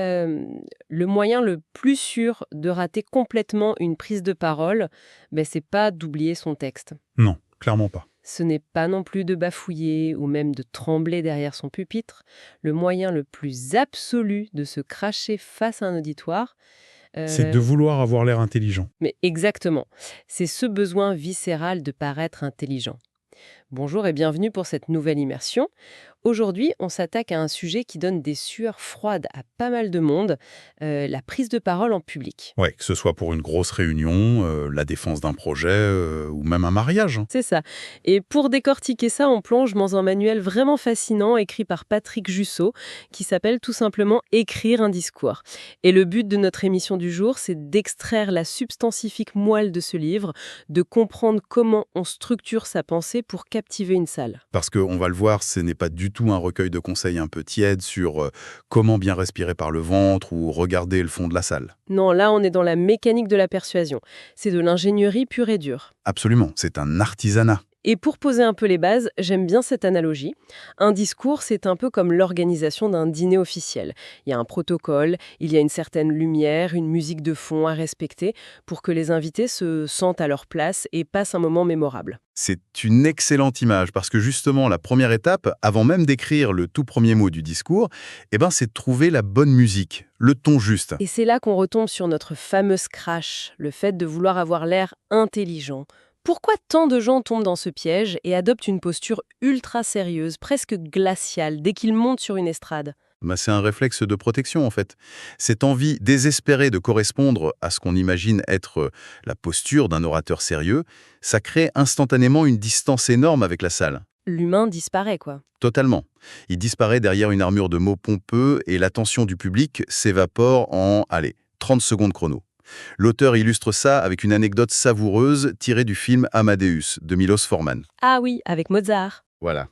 Le moyen le plus sûr de rater complètement une prise de parole, c'est pas d'oublier son texte. Non, clairement pas. Ce n'est pas non plus de bafouiller ou même de trembler derrière son pupitre. Le moyen le plus absolu de se cracher face à un auditoire, C'est de vouloir avoir l'air intelligent. mais exactement, c'est ce besoin viscéral de paraître intelligent. Bonjour et bienvenue pour cette nouvelle immersion. Aujourd'hui, on s'attaque à un sujet qui donne des sueurs froides à pas mal de monde, la prise de parole en public. Ouais, que ce soit pour une grosse réunion, la défense d'un projet ou même un mariage, hein. C'est ça. Et pour décortiquer ça, on plonge dans un manuel vraiment fascinant écrit par Patrick Jussot, qui s'appelle tout simplement Écrire un discours. Et le but de notre émission du jour, c'est d'extraire la substantifique moelle de ce livre, de comprendre comment on structure sa pensée pour captiver une salle. Parce qu'on va le voir, ce n'est pas du tout un recueil de conseils un peu tiède sur comment bien respirer par le ventre ou regarder le fond de la salle. Non, là, on est dans la mécanique de la persuasion. C'est de l'ingénierie pure et dure. Absolument, c'est un artisanat. Et pour poser un peu les bases, j'aime bien cette analogie. Un discours, c'est un peu comme l'organisation d'un dîner officiel. Il y a un protocole, il y a une certaine lumière, une musique de fond à respecter pour que les invités se sentent à leur place et passent un moment mémorable. C'est une excellente image parce que justement, la première étape, avant même d'écrire le tout premier mot du discours, c'est de trouver la bonne musique, le ton juste. Et c'est là qu'on retombe sur notre fameuse crash, le fait de vouloir avoir l'air intelligent. Pourquoi tant de gens tombent dans ce piège et adoptent une posture ultra sérieuse, presque glaciale, dès qu'ils montent sur une estrade ? C'est un réflexe de protection en fait. Cette envie désespérée de correspondre à ce qu'on imagine être la posture d'un orateur sérieux, ça crée instantanément une distance énorme avec la salle. L'humain disparaît, quoi. Totalement. Il disparaît derrière une armure de mots pompeux et l'attention du public s'évapore en, 30 secondes chrono. L'auteur illustre ça avec une anecdote savoureuse tirée du film Amadeus de Milos Forman. Ah oui, avec Mozart. Voilà.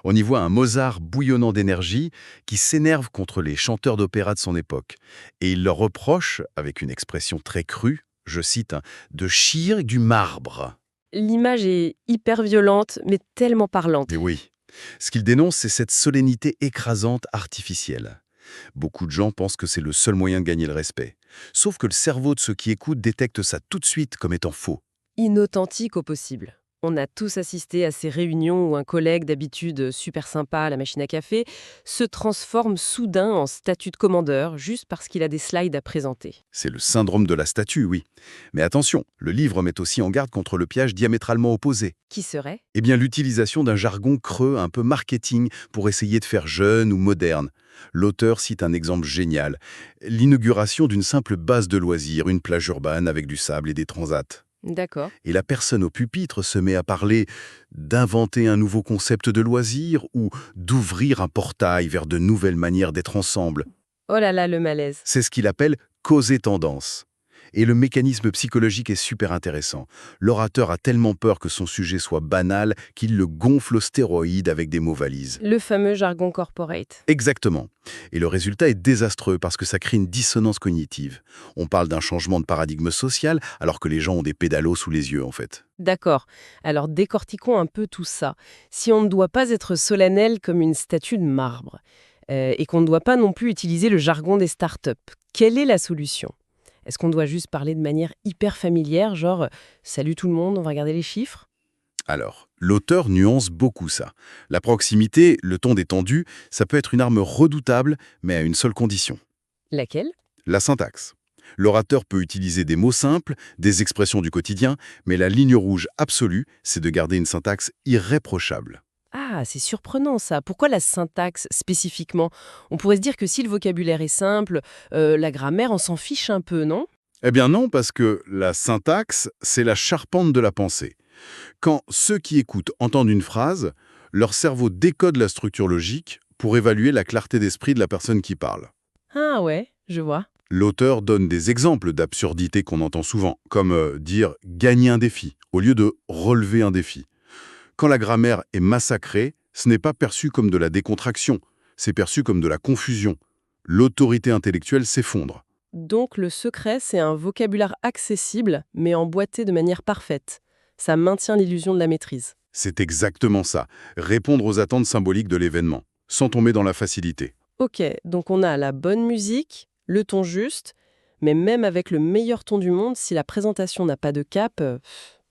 On y voit un Mozart bouillonnant d'énergie qui s'énerve contre les chanteurs d'opéra de son époque. Et il leur reproche, avec une expression très crue, je cite, de chier du marbre. L'image est hyper violente, mais tellement parlante. Et oui. Ce qu'il dénonce, c'est cette solennité écrasante artificielle. Beaucoup de gens pensent que c'est le seul moyen de gagner le respect. Sauf que le cerveau de ceux qui écoutent détecte ça tout de suite comme étant faux. Inauthentique au possible. On a tous assisté à ces réunions où un collègue, d'habitude super sympa à la machine à café, se transforme soudain en statut de commandeur juste parce qu'il a des slides à présenter. C'est le syndrome de la statue, oui. Mais attention, le livre met aussi en garde contre le piège diamétralement opposé. Qui serait ? L'utilisation d'un jargon creux un peu marketing pour essayer de faire jeune ou moderne. L'auteur cite un exemple génial. L'inauguration d'une simple base de loisirs, une plage urbaine avec du sable et des transats. D'accord. Et la personne au pupitre se met à parler d'inventer un nouveau concept de loisir ou d'ouvrir un portail vers de nouvelles manières d'être ensemble. Oh là là, le malaise. C'est ce qu'il appelle « causer tendance ». Et le mécanisme psychologique est super intéressant. L'orateur a tellement peur que son sujet soit banal qu'il le gonfle aux stéroïdes avec des mots valises. Le fameux jargon corporate. Exactement. Et le résultat est désastreux parce que ça crée une dissonance cognitive. On parle d'un changement de paradigme social alors que les gens ont des pédalos sous les yeux en fait. D'accord. Alors décortiquons un peu tout ça. Si on ne doit pas être solennel comme une statue de marbre, et qu'on ne doit pas non plus utiliser le jargon des startups, quelle est la solution ? Est-ce qu'on doit juste parler de manière hyper familière, genre « Salut tout le monde, on va regarder les chiffres » ? Alors, l'auteur nuance beaucoup ça. La proximité, le ton détendu, ça peut être une arme redoutable, mais à une seule condition. Laquelle ? La syntaxe. L'orateur peut utiliser des mots simples, des expressions du quotidien, mais la ligne rouge absolue, c'est de garder une syntaxe irréprochable. Ah, c'est surprenant ça. Pourquoi la syntaxe spécifiquement ? On pourrait se dire que si le vocabulaire est simple, la grammaire, on s'en fiche un peu, non ? Eh bien non, parce que la syntaxe, c'est la charpente de la pensée. Quand ceux qui écoutent entendent une phrase, leur cerveau décode la structure logique pour évaluer la clarté d'esprit de la personne qui parle. Ah ouais, je vois. L'auteur donne des exemples d'absurdités qu'on entend souvent, comme dire « gagner un défi » au lieu de « relever un défi ». Quand la grammaire est massacrée, ce n'est pas perçu comme de la décontraction, c'est perçu comme de la confusion. L'autorité intellectuelle s'effondre. Donc le secret, c'est un vocabulaire accessible, mais emboîté de manière parfaite. Ça maintient l'illusion de la maîtrise. C'est exactement ça, répondre aux attentes symboliques de l'événement, sans tomber dans la facilité. Ok, donc on a la bonne musique, le ton juste, mais même avec le meilleur ton du monde, si la présentation n'a pas de cap,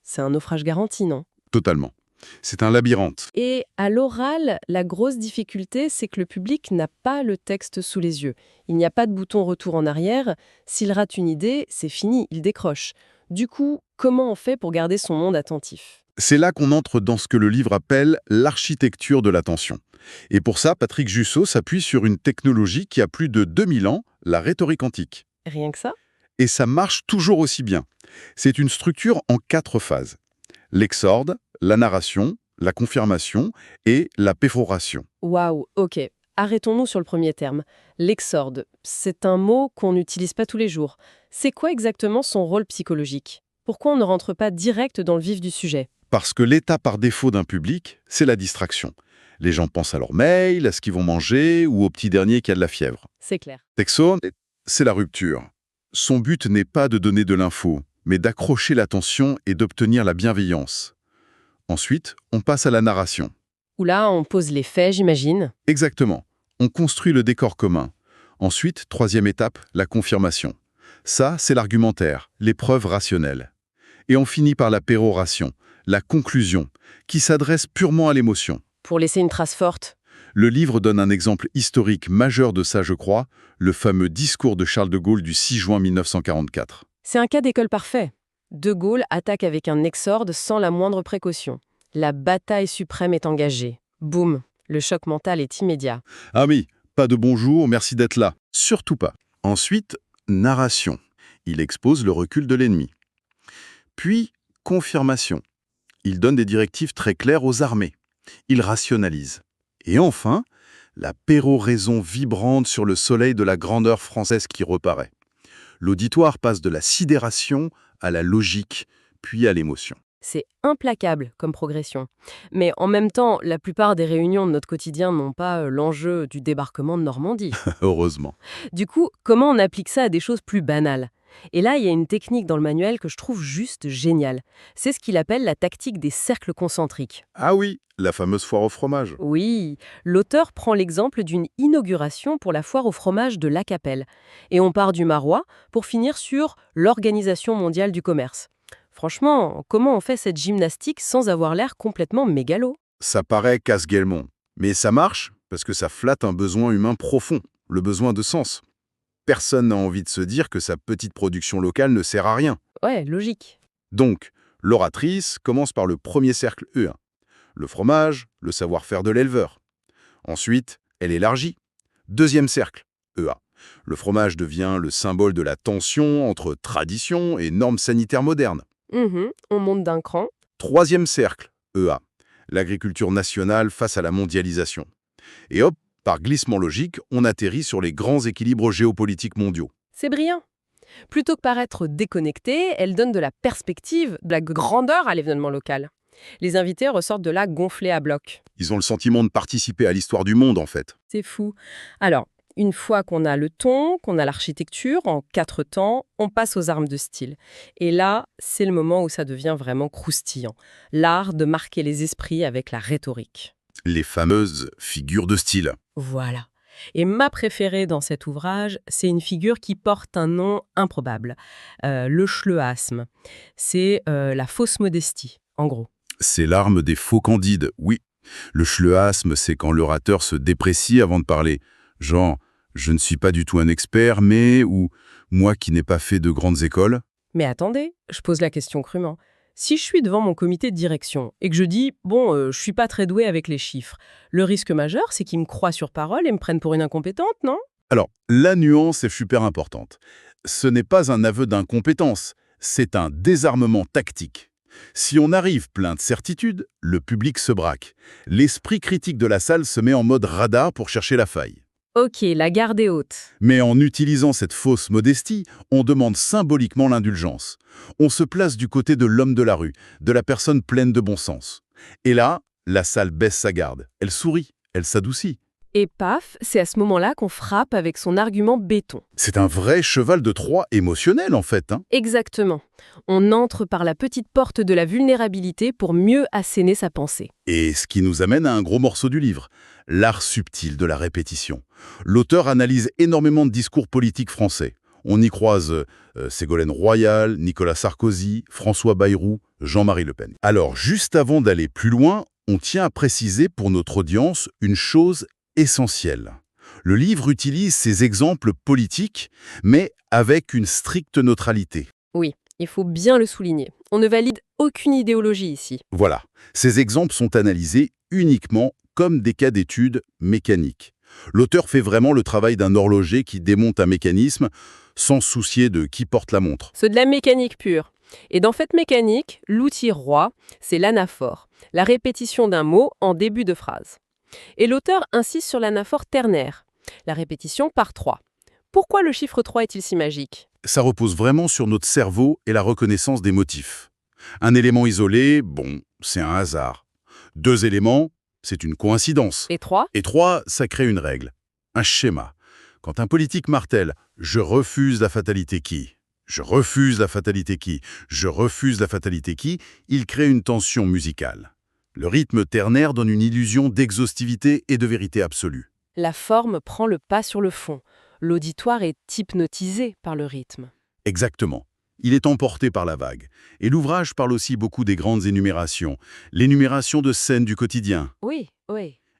c'est un naufrage garanti, non? Totalement. C'est un labyrinthe. Et à l'oral, la grosse difficulté, c'est que le public n'a pas le texte sous les yeux. Il n'y a pas de bouton retour en arrière. S'il rate une idée, c'est fini, il décroche. Du coup, comment on fait pour garder son monde attentif? C'est là qu'on entre dans ce que le livre appelle l'architecture de l'attention. Et pour ça, Patrick Jussot s'appuie sur une technologie qui a plus de 2000 ans, la rhétorique antique. Rien que ça? Et ça marche toujours aussi bien. C'est une structure en 4 phases. L'exorde, la narration, la confirmation et la péroration. Waouh, ok. Arrêtons-nous sur le premier terme. L'exorde, c'est un mot qu'on n'utilise pas tous les jours. C'est quoi exactement son rôle psychologique? Pourquoi on ne rentre pas direct dans le vif du sujet? Parce que l'état par défaut d'un public, c'est la distraction. Les gens pensent à leur mail, à ce qu'ils vont manger ou au petit dernier qui a de la fièvre. C'est clair. L'exorde, c'est la rupture. Son but n'est pas de donner de l'info, mais d'accrocher l'attention et d'obtenir la bienveillance. Ensuite, on passe à la narration. Où là, on pose les faits, j'imagine. Exactement. On construit le décor commun. Ensuite, troisième étape, la confirmation. Ça, c'est l'argumentaire, les preuves rationnelles. Et on finit par la péroration, la conclusion, qui s'adresse purement à l'émotion. Pour laisser une trace forte. Le livre donne un exemple historique majeur de ça, je crois, le fameux discours de Charles de Gaulle du 6 juin 1944. C'est un cas d'école parfait. De Gaulle attaque avec un exorde sans la moindre précaution. La bataille suprême est engagée. Boum, le choc mental est immédiat. Ah oui, pas de bonjour, merci d'être là. Surtout pas. Ensuite, narration. Il expose le recul de l'ennemi. Puis, confirmation. Il donne des directives très claires aux armées. Il rationalise. Et enfin, la péroraison vibrante sur le soleil de la grandeur française qui reparaît. L'auditoire passe de la sidération à la logique, puis à l'émotion. C'est implacable comme progression. Mais en même temps, la plupart des réunions de notre quotidien n'ont pas l'enjeu du débarquement de Normandie. Heureusement. Du coup, comment on applique ça à des choses plus banales? Et là, il y a une technique dans le manuel que je trouve juste géniale. C'est ce qu'il appelle la tactique des cercles concentriques. Ah oui, la fameuse foire au fromage. Oui, l'auteur prend l'exemple d'une inauguration pour la foire au fromage de La Capelle. Et on part du marois pour finir sur l'Organisation mondiale du commerce. Franchement, comment on fait cette gymnastique sans avoir l'air complètement mégalo? Ça paraît casse-guellemont. Mais ça marche parce que ça flatte un besoin humain profond, le besoin de sens. Personne n'a envie de se dire que sa petite production locale ne sert à rien. Ouais, logique. Donc, l'oratrice commence par le premier cercle E1. Le fromage, le savoir-faire de l'éleveur. Ensuite, elle élargit. Deuxième cercle, EA. Le fromage devient le symbole de la tension entre tradition et normes sanitaires modernes. On monte d'un cran. Troisième cercle, EA. L'agriculture nationale face à la mondialisation. Et hop, par glissement logique, on atterrit sur les grands équilibres géopolitiques mondiaux. C'est brillant. Plutôt que paraître déconnectée, elle donne de la perspective, de la grandeur à l'événement local. Les invités ressortent de là gonflés à bloc. Ils ont le sentiment de participer à l'histoire du monde, en fait. C'est fou. Alors, une fois qu'on a le ton, qu'on a l'architecture, en 4 temps, on passe aux armes de style. Et là, c'est le moment où ça devient vraiment croustillant. L'art de marquer les esprits avec la rhétorique. Les fameuses figures de style. Voilà. Et ma préférée dans cet ouvrage, c'est une figure qui porte un nom improbable. Le schleuasme. C'est la fausse modestie, en gros. C'est l'arme des faux candides, oui. Le schleuasme, c'est quand l'orateur se déprécie avant de parler. Genre, je ne suis pas du tout un expert, mais, ou moi qui n'ai pas fait de grandes écoles. Mais attendez, je pose la question crûment. Si je suis devant mon comité de direction et que je dis « bon, je suis pas très doué avec les chiffres », le risque majeur, c'est qu'ils me croient sur parole et me prennent pour une incompétente, non? Alors, la nuance est super importante. Ce n'est pas un aveu d'incompétence, c'est un désarmement tactique. Si on arrive plein de certitudes, le public se braque. L'esprit critique de la salle se met en mode radar pour chercher la faille. Ok, la garde est haute. Mais en utilisant cette fausse modestie, on demande symboliquement l'indulgence. On se place du côté de l'homme de la rue, de la personne pleine de bon sens. Et là, la salle baisse sa garde. Elle sourit, elle s'adoucit. Et paf, c'est à ce moment-là qu'on frappe avec son argument béton. C'est un vrai cheval de Troie émotionnel, en fait, hein. Exactement. On entre par la petite porte de la vulnérabilité pour mieux asséner sa pensée. Et ce qui nous amène à un gros morceau du livre, l'art subtil de la répétition. L'auteur analyse énormément de discours politiques français. On y croise Ségolène Royal, Nicolas Sarkozy, François Bayrou, Jean-Marie Le Pen. Alors, juste avant d'aller plus loin, on tient à préciser pour notre audience une chose essentielle. Le livre utilise ces exemples politiques, mais avec une stricte neutralité. Oui, il faut bien le souligner. On ne valide aucune idéologie ici. Voilà, ces exemples sont analysés uniquement comme des cas d'études mécaniques. L'auteur fait vraiment le travail d'un horloger qui démonte un mécanisme sans se soucier de qui porte la montre. C'est de la mécanique pure. Et dans cette mécanique, l'outil roi, c'est l'anaphore, la répétition d'un mot en début de phrase. Et l'auteur insiste sur l'anaphore ternaire, la répétition par 3. Pourquoi le chiffre 3 est-il si magique? Ça repose vraiment sur notre cerveau et la reconnaissance des motifs. Un élément isolé, bon, c'est un hasard. 2 éléments, c'est une coïncidence. Et 3? Et 3, ça crée une règle, un schéma. Quand un politique martèle « je refuse la fatalité qui », « je refuse la fatalité qui », « je refuse la fatalité qui », il crée une tension musicale. Le rythme ternaire donne une illusion d'exhaustivité et de vérité absolue. La forme prend le pas sur le fond. L'auditoire est hypnotisé par le rythme. Exactement. Il est emporté par la vague. Et l'ouvrage parle aussi beaucoup des grandes énumérations. L'énumération de scènes du quotidien. Oui.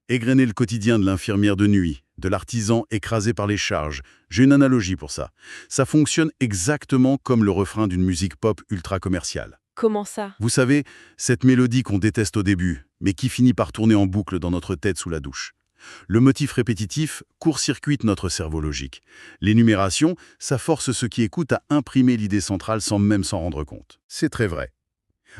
Égrener le quotidien de l'infirmière de nuit, de l'artisan écrasé par les charges. J'ai une analogie pour ça. Ça fonctionne exactement comme le refrain d'une musique pop ultra commerciale. Comment ça? Vous savez, cette mélodie qu'on déteste au début, mais qui finit par tourner en boucle dans notre tête sous la douche. Le motif répétitif court-circuite notre cerveau logique. L'énumération, ça force ceux qui écoutent à imprimer l'idée centrale sans même s'en rendre compte. C'est très vrai.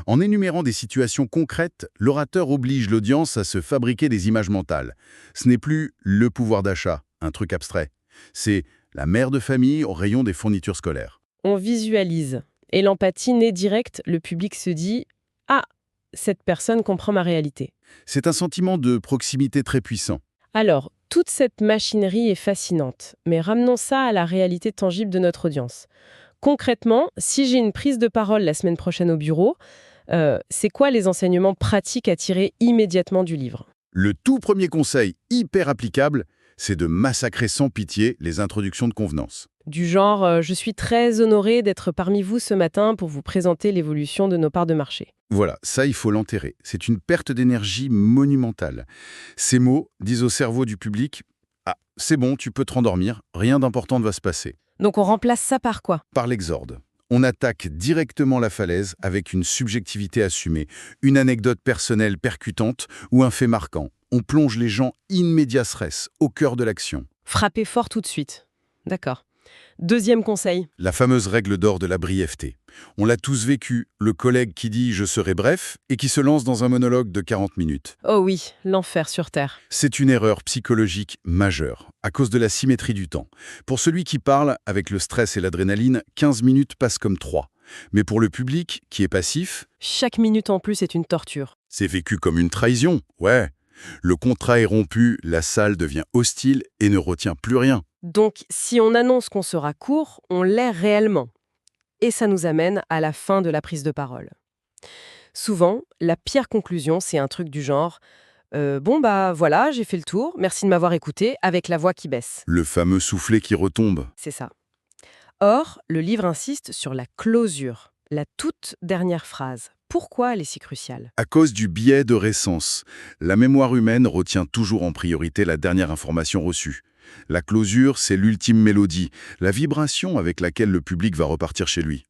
En énumérant des situations concrètes, l'orateur oblige l'audience à se fabriquer des images mentales. Ce n'est plus le pouvoir d'achat, un truc abstrait. C'est la mère de famille au rayon des fournitures scolaires. On visualise. Et l'empathie naît directe, le public se dit « Ah, cette personne comprend ma réalité ». C'est un sentiment de proximité très puissant. Alors, toute cette machinerie est fascinante, mais ramenons ça à la réalité tangible de notre audience. Concrètement, si j'ai une prise de parole la semaine prochaine au bureau, c'est quoi les enseignements pratiques à tirer immédiatement du livre? Le tout premier conseil hyper applicable, c'est de massacrer sans pitié les introductions de convenance. Du genre, je suis très honoré d'être parmi vous ce matin pour vous présenter l'évolution de nos parts de marché. Voilà, ça il faut l'enterrer. C'est une perte d'énergie monumentale. Ces mots disent au cerveau du public « Ah, c'est bon, tu peux te rendormir, rien d'important ne va se passer ». Donc on remplace ça par quoi? Par l'exorde. On attaque directement la falaise avec une subjectivité assumée, une anecdote personnelle percutante ou un fait marquant. On plonge les gens in medias res, au cœur de l'action. Frapper fort tout de suite. D'accord. Deuxième conseil. La fameuse règle d'or de la brièveté. On l'a tous vécu, le collègue qui dit « je serai bref » et qui se lance dans un monologue de 40 minutes. Oh oui, l'enfer sur Terre. C'est une erreur psychologique majeure, à cause de la symétrie du temps. Pour celui qui parle, avec le stress et l'adrénaline, 15 minutes passent comme 3. Mais pour le public, qui est passif, Chaque minute en plus est une torture. c'est vécu comme une trahison, ouais. Le contrat est rompu, la salle devient hostile et ne retient plus rien. Donc, si on annonce qu'on sera court, on l'est réellement. Et ça nous amène à la fin de la prise de parole. Souvent, la pire conclusion, c'est un truc du genre bon bah voilà, j'ai fait le tour, merci de m'avoir écouté, avec la voix qui baisse. Le fameux soufflet qui retombe. C'est ça. Or, le livre insiste sur la closure, la toute dernière phrase. Pourquoi elle est si cruciale? À cause du biais de récence, la mémoire humaine retient toujours en priorité la dernière information reçue. La closure, c'est l'ultime mélodie, la vibration avec laquelle le public va repartir chez lui.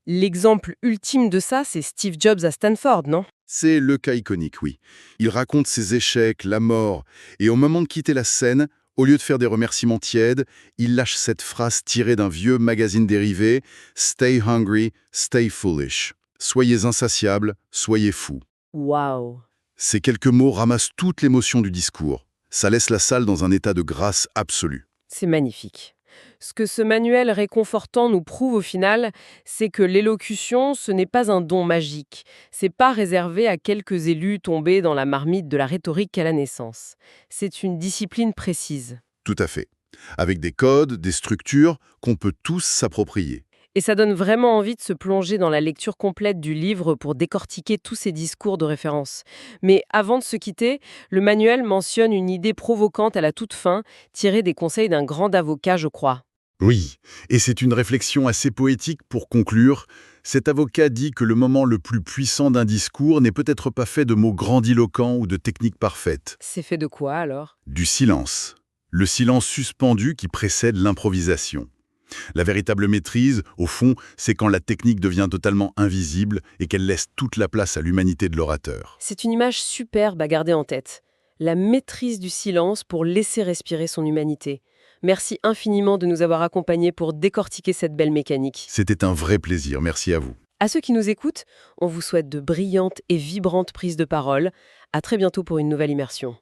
L'exemple ultime de ça, c'est Steve Jobs à Stanford, non? C'est le cas iconique, oui. Il raconte ses échecs, la mort, et au moment de quitter la scène, au lieu de faire des remerciements tièdes, il lâche cette phrase tirée d'un vieux magazine dérivé « Stay hungry, stay foolish ». Soyez insatiables, soyez fous. Waouh! Ces quelques mots ramassent toute l'émotion du discours. Ça laisse la salle dans un état de grâce absolue. C'est magnifique. Ce que ce manuel réconfortant nous prouve au final, c'est que l'élocution, ce n'est pas un don magique. C'est pas réservé à quelques élus tombés dans la marmite de la rhétorique à la naissance. C'est une discipline précise. Tout à fait. Avec des codes, des structures qu'on peut tous s'approprier. Et ça donne vraiment envie de se plonger dans la lecture complète du livre pour décortiquer tous ces discours de référence. Mais avant de se quitter, le manuel mentionne une idée provocante à la toute fin, tirée des conseils d'un grand avocat, je crois. Oui, et c'est une réflexion assez poétique pour conclure. Cet avocat dit que le moment le plus puissant d'un discours n'est peut-être pas fait de mots grandiloquents ou de techniques parfaites. C'est fait de quoi alors? Du silence. Le silence suspendu qui précède l'improvisation. La véritable maîtrise, au fond, c'est quand la technique devient totalement invisible et qu'elle laisse toute la place à l'humanité de l'orateur. C'est une image superbe à garder en tête. La maîtrise du silence pour laisser respirer son humanité. Merci infiniment de nous avoir accompagnés pour décortiquer cette belle mécanique. C'était un vrai plaisir, merci à vous. À ceux qui nous écoutent, on vous souhaite de brillantes et vibrantes prises de parole. À très bientôt pour une nouvelle immersion.